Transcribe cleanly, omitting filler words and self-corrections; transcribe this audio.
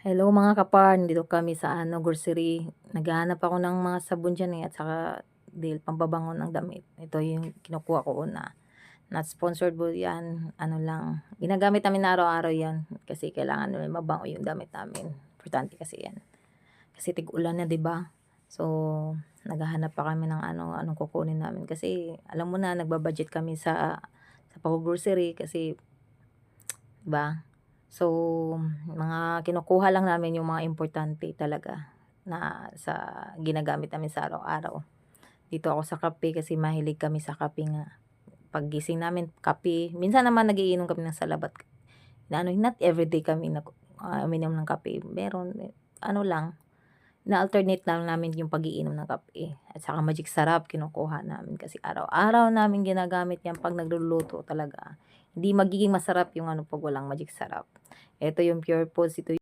Hello mga kaparn, dito kami sa grocery. Naghahanap ako ng mga sabon dyan at saka pambabango ng damit. Ito yung kinukuha ko una. Not sponsored po yan, ano lang. Ginagamit namin na araw-araw yan kasi kailangan namin mabango yung damit namin. Importante kasi yan. Kasi tig-ulan na, 'di ba? So, naghahanap pa kami ng anong kukunin namin kasi alam mo na nagbabudget kami sa pag-grocery kasi 'di ba? So, mga kinukuha lang namin yung mga importante talaga na ginagamit namin sa araw-araw. Dito ako sa kape kasi mahilig kami sa kape nga. Paggising namin kape, minsan naman nagiinom kami ng salabat. Not everyday kami uminom ng kape. Meron lang, na-alternate lang namin yung pag-iinom ng kape. At saka Magic Sarap kinukuha namin kasi araw-araw namin ginagamit yan 'pag nagluluto talaga. Hindi magiging masarap yung 'pag walang Magic Sarap. Ito yung Pure Foods, ito